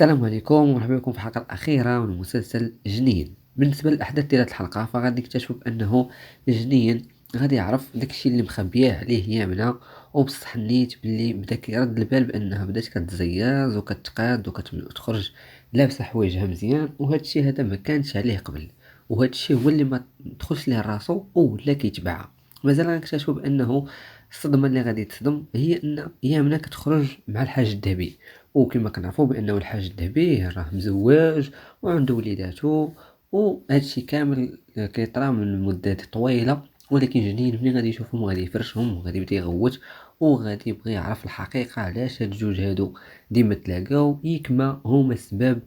السلام عليكم ومرحبا بكم في الحلقة الأخيرة من مسلسل جنين. بالنسبة للأحداث ديال هاد الحلقة فغادي نكتشفوا بأنه جنين غادي يعرف داكشي اللي مخبياه عليه يامنا، وبصح نيت باللي بدا كيرد البال بأنها بدات كتزياز وكتقاد وكتخرج لابسة حوايجها مزيان، وهادشي هذا ما كانش عليه قبل، وهادشي هو اللي ما دخلش ليه راسو ولا كيتبعها. مازال غنكتشفوا بأنه الصدمة اللي غادي تصدم هي أن يامنا كتخرج مع الحاج الذهبي، وكما كنعرفوا بأنه الحاج الذهبي راه مزواج وعنده وليداتو، وهادشي كامل كيطرا من مدة طويلة. ولكن جنين ملي غادي يشوفهم غادي يفرشهم وغادي يبدا يغوت، وغادي يبغي يعرف الحقيقة علاش هاد الجوج هادو ديما تلاقاو، يكما هما السبب،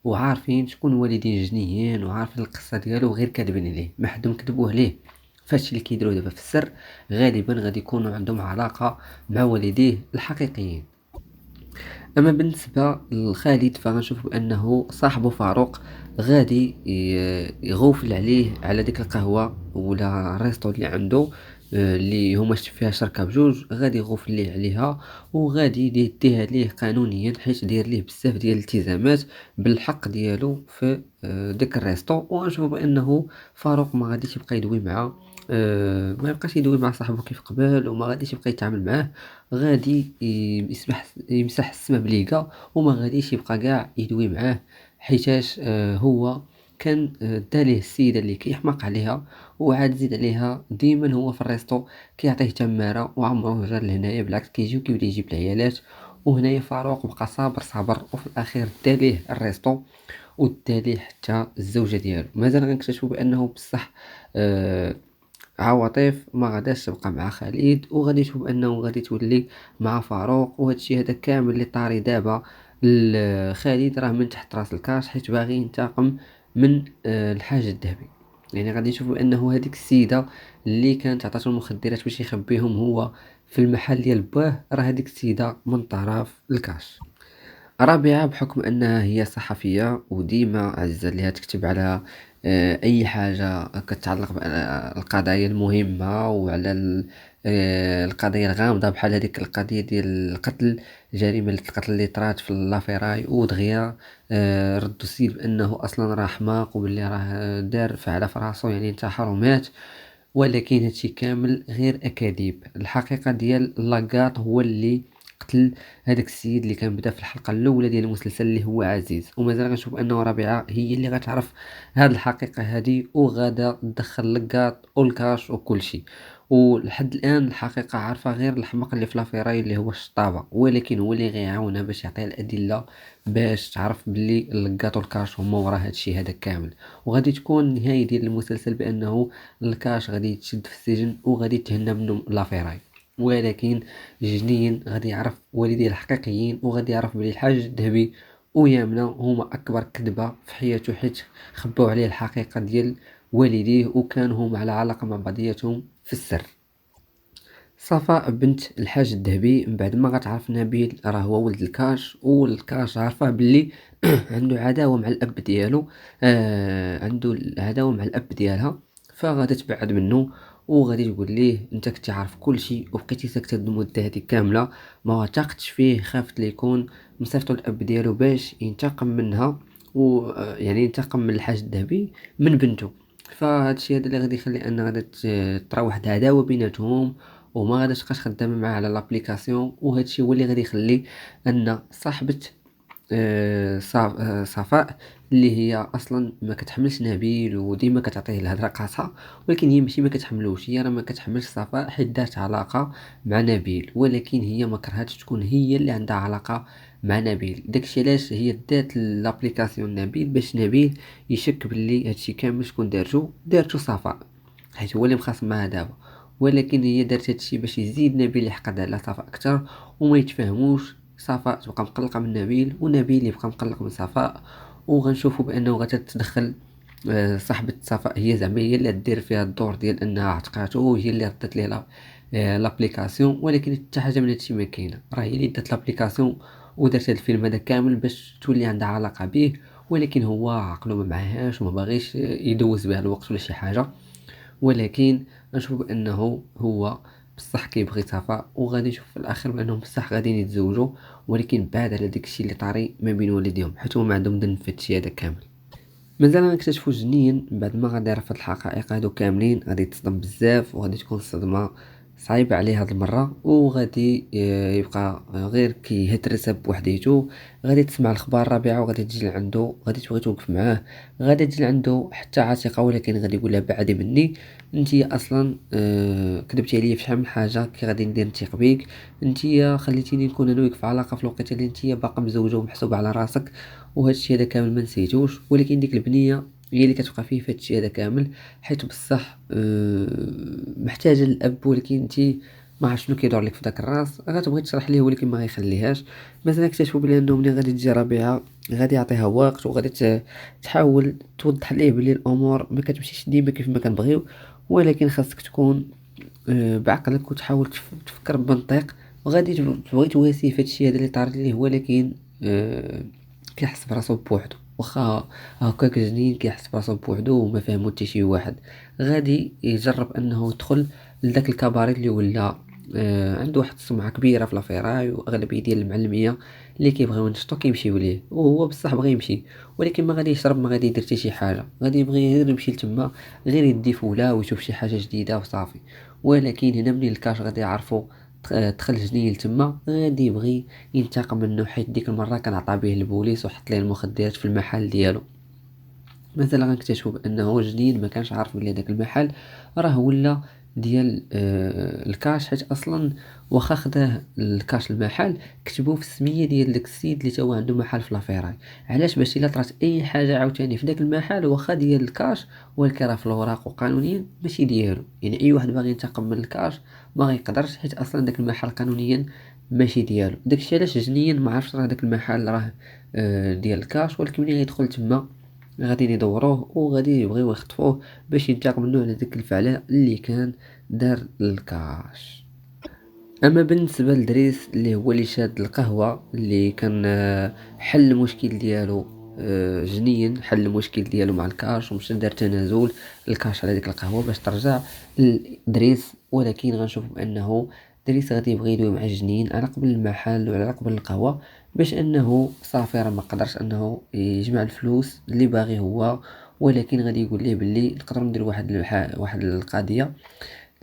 وعارفين شكون والدين جنيين وعارفين القصة ديالو غير كاذبين عليه، ما حدهم كذبوا عليه. فهادشي اللي كيديروا دابا في السر غالبا غادي يكونوا عندهم علاقة مع والديه الحقيقيين. أما بالنسبة لخالد فغنشوف بأنه صاحبه فاروق غادي يغوفل عليه على ديك القهوة ولا الريستو اللي عنده، اللي هما فيها شركة بجوج، غادي يغوفل ليه عليها وغادي يديها ليه قانونيا، حيت داير ليه بزاف ديال الالتزامات بالحق ديالو في ديك الريستو. وغنشوف بأنه فاروق ما غاديش يبقى يدوي معاه، ما يبقاش يدوي مع صاحبه كيف قبل، وما غاديش يبقى يتعامل معاه، غادي يمسح السما بليقة، وما غاديش يبقى كاع يدوي معاه، حيتاش هو كان دا ليه السيدة اللي كيحماق عليها، وعاد زيد عليها ديما هو في الريستو كيعطيه تمارة وعمره جا لهنايا، بالعكس كيجي وكيبدا يجيب العيالات. وهنايا فاروق بقى صابر صابر، وفي الأخير داليه الريستو وداليه حتى الزوجة ديالو. مازال غنكتشفوا بأنه بصح آه عواطف ما غاداش تبقى مع خالد، وغادي تشوف انه غادي تولي مع فاروق، وهادشي هذا كامل اللي طاري دابا. خالد راه من تحت راس الكاش حيت باغي ينتقم من الحاج الذهبي. يعني غادي نشوفوا انه هذيك السيده اللي كانت عطاتو المخدرات باش يخبيهم هو في المحل ديال باه، راه هذيك السيده من طرف الكاش. رابعة بحكم أنها هي صحفية وديما عزيزة عليها تكتب على أي حاجة كتعلق بالقضايا المهمة وعلى القضايا الغامضة، بحال هذيك القضية ديال القتل، جريمة القتل اللي طرات في لافيراي، ودغيا ردوا السيد بأنه أصلا راه حماق وباللي راه دار فعل في راسو، يعني انتحر ومات. ولكن هادشي كامل غير أكاذيب. الحقيقة ديال لاكاط هو اللي قتل هذاك السيد اللي كان بدا في الحلقة الأولى ديال المسلسل اللي هو عزيز، ومازال غنشوف أنه رابعة هي اللي غتعرف هاد الحقيقة هادي، وغادا تدخل لاكاط والكاش وكل شيء. ولحد الآن الحقيقة عارفة غير الحماق اللي في لافيراي اللي هو الشطابة، ولكن هو اللي غيعاونها باش يعطيها الأدلة باش تعرف بلي لاكاط والكاش هما ورا هادشي هذا كامل. وغادي تكون النهاية ديال المسلسل بأنه الكاش غادي يتشد في السجن وغادي يتهنى منه لافيراي، ولكن جنين غادي يعرف والديه الحقيقيين، وغادي يعرف بلي الحاج الذهبي ويامنا هما أكبر كذبة في حياته، حيت خباو عليه الحقيقة ديال والديه وكانوا هما على علاقة مع بعضياتهم في السر. صفاء بنت الحاج الذهبي من بعد ما غتعرف نبيل راه هو ولد الكاش، والكاش عارفه باللي عنده عداوة مع الأب ديالو، عنده عداوة مع الأب ديالها، فغادي تبعد منه وغادي تقول ليه انت كنتي عارف كل شيء وبقيتي ساكته هاد المده هذه كامله، ما وثقتش فيه، خافت لي يكون مصيفطو الاب ديالو باش ينتقم منها، ويعني ينتقم من الحاج الذهبي من بنته. فهاد الشيء هذا اللي غادي يخلي ان غادي تطرا واحد العداوه بيناتهم، وما غاديش تبقاش خدامه معاه على لابليكاسيون. وهذا الشيء هو اللي غادي يخلي ان صاحبه صفاء اللي هي اصلا ما كتحملش نبيل وديما كتعطيه الهضره قاصحه، ولكن هي ماشي ما كتحملوش، هي راه ما كتحملش صفاء حيت دارت علاقه مع نبيل، ولكن هي ما كرهتش تكون هي اللي عندها علاقه مع نبيل. داكشي علاش هي دات لابليكاسيون نبيل باش نبيل يشك باللي هادشي كامل شكون دارتو صفاء، حيت هو اللي مخاصم معاها دابا. ولكن هي دارت هادشي باش يزيد نبيل يحقد على صفاء اكثر وما يتفاهموش، صفاء تبقى مقلقة من نبيل ونبيل يبقى مقلق من صفاء. وغنشوفوا بأنه غتتدخل صاحبة صفاء، هي زعما هي اللي دير فيها الدور ديال أنها عتقاتو، وهي اللي ردت ليه لابليكاسيون. ولكن حتى حاجة من هادشي ما كاينة، راه هي اللي دات لابليكاسيون ودارت هاد الفيلم هذا كامل باش تولي عندها علاقة به، ولكن هو عقلو ما معاهاش وما باغيش يدوز بها الوقت ولا شي حاجة. ولكن نشوف بأنه هو بصح كيبغي صفاء وغادي يشوف في الاخر بانهم بصح غاديين يتزوجوا، ولكن بعد على داكشي اللي طاري ما بين والديهم، حيت هما عندهم ذنب في هادشي هذا كامل. مازال غنكتشفو جنين بعد ما غادي يعرف هاد الحقائق هادو كاملين، غادي يتصدم بزاف وغادي تكون الصدمة صعيبة عليه هاد المرة، وغادي يبقى غير كيهترس بوحديتو. غادي تسمع الأخبار الرابعة وغادي تجي لعندو، غادي تبغي توقف معاه، غادي تجي لعندو حتى عاتقة، ولكن غادي يقولها بعدي مني، انتي اصلا كذبتي عليا في شحال من حاجة، كي غادي ندير نثيق بيك؟ انتي خليتيني نكون انا وياك في علاقة في الوقت اللي انتي باقا مزوجة ومحسوبة على راسك، وهادشي هذا كامل ما نسيتوش، ولكن ديك البنية هي اللي كتبقى فيه في هادشي هذا كامل، حيت بصح محتاجة للأب، ولكن انتي ما عرفت شنو كيدور لك في داك الراس، غتبغي تشرح ليه ولكن ما غيخليهاش. مثلا اكتشفوا بلي انه ملي غادي تجي ربيعة غادي يعطيها وقت، وغادي تحاول توضح ليه بلي الامور ما كتمشيش ديما كيف ما كنبغيو، ولكن خاصك تكون بعقلك وتحاول تفكر بمنطق، وغادي تبغي تواسيه في هادشي هذا اللي طار ليه، ولكن آه، كيحس براسو بوحدو، واخا هكاك جنين كيحس براسو بوحدو وما فاهمو حتى شي واحد. غادي يجرب انه يدخل لذاك الكباري اللي ولا عنده واحد السمعة كبيرة في لافيراي، واغلبية ديال المعلمية اللي كيبغيو ينشطو كيمشيو ليه، وهو بصح بغى يمشي، ولكن ما غادي يشرب، ما غادي يدير حتى شي حاجة، غادي يبغي غير يمشي لتما، غير يدي فولة ويشوف شي حاجة جديدة وصافي. ولكن هنا منين الكاش غادي يعرفو دخل جنين تما، غادي يبغي ينتقم منه، حيت ديك المرة كان عطا به البوليس وحط ليه المخدرات في المحل ديالو. مثلا غنكتشفوا بانه جنين ما كانش عارف بلي هذاك المحل راه ولا ديال الكاش، حيت اصلا واخا خداه الكاش المحل كتبوه في السميه ديال داك السيد اللي تا هو عنده محل في لافيراي. علاش؟ باش الا طرات اي حاجه عاوتاني في داك المحل واخا ديال الكاش، ولكن راه في الاوراق وقانونيا ماشي ديالو، يعني اي واحد باغي ينتقم من الكاش ما غيقدرش، حيت اصلا داك المحل قانونيا ماشي ديالو. داكشي علاش جنيا ما عرفش راه داك المحل راه ديال الكاش، ولكن ملي يدخل تما غادي يدوروه وغادي يبغيو يخطفوه باش ينتقم منه على ديك الفعلة اللي كان دار للكاش. اما بالنسبه لدريس اللي هو اللي شاد القهوه اللي كان حل المشكل ديالو، جنيا حل المشكل ديالو مع الكاش ومشى دار تنازل الكاش على ديك القهوه باش ترجع لدريس، ولكن غنشوف بانه دريس غادي يبغي يدوي مع جنين على قبل المحل وعلى قبل القهوه، باش انه صافي راه ما قدرش انه يجمع الفلوس اللي باغي هو، ولكن غادي يقول ليه باللي نقدروا ندير واحد القضيه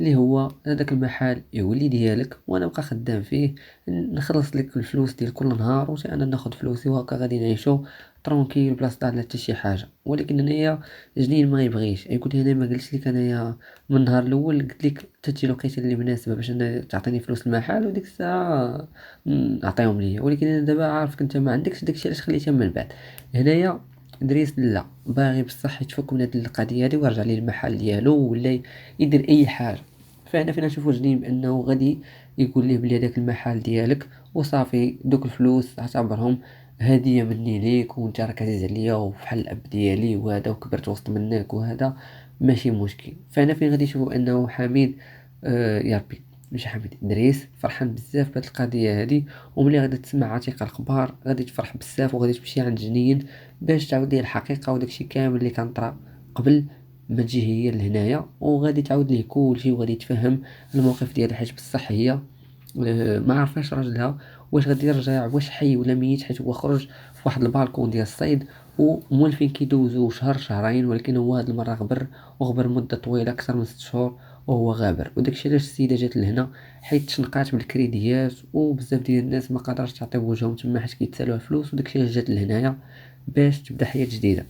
اللي هو هذاك المحل يولي ديالك وانا نبقى خدام فيه، نخلص لك الفلوس ديال كل نهار وحتى انا ناخذ فلوسي، وهكا غادي نعيشو ترونكيل بلاصه على حتى شي حاجه. ولكن انايا جنين ما يبغيش، يقول لي انا ما قلتش لك انايا من النهار الاول، قلت لك تجي الوقيته اللي مناسبه باش انا تعطيني فلوس المحل، وديك الساعه اعطيهم ليا، ولكن انا دابا عارفك انت ما عندكش داكشي علاش خليتها من بعد. هنايا دريس لا باغي بصح يتفك من هاد القضيه هادي ويرجع ليه المحل ديالو ولا يدير اي حاجه. فهنا فينا نشوفو جنين بانه غادي يقول ليه بلي هداك المحل ديالك وصافي، دوك الفلوس اعتبرهم هدية مني ليك، وانت راك عزيز عليا وفحال الاب ديالي وهذا، وكبرت وسط منك وهذا ماشي مشكل. فهنا فين غادي نشوفو انه حميد يا ربي مش حميد، دريس فرحان بزاف بهاد القضية هادي، وملي غادي تسمع عتيقة الأخبار غادي تفرح بزاف وغادي تمشي عند جنين باش تعاود ليه الحقيقة وداكشي كامل اللي كان طرا قبل ما تجي هي لهنايا، وغادي تعاود ليه كلشي وغادي يتفهم الموقف ديالها، حيت بصح هي ما عرفاش راجلها واش غادي يرجع واش حي ولا ميت، حيت هو خرج في واحد البالكون ديال الصيد ومولفين كيدوزو شهر شهرين، ولكن هو هاد المره غبر، وغبر مده طويله اكثر من 6 شهور وهو غابر. وداكشي علاش السيده جات لهنا، حيت تشنقات بالكريديات وبزاف ديال الناس ما قدرش تعطي وجههم تما حيت كيتسالوها فلوس، وداكشي علاش جات لهنايا باش تبدا حياه جديده.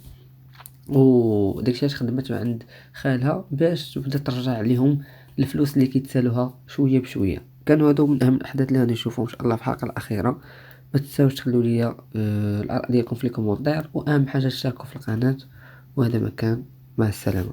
وداكشي علاش خدمت عند خالها باش تبدا ترجع عليهم الفلوس اللي كيتسالوها شويه بشويه. كانوا هادو من اهم الاحداث اللي غادي نشوفهم ان شاء الله في الحلقه الاخيره. ما تنساوش تخلوا لي الاراء ديالكم في الكومنتير، واهم حاجه تشتركوا في القناه. وهذا مكان، مع السلامه.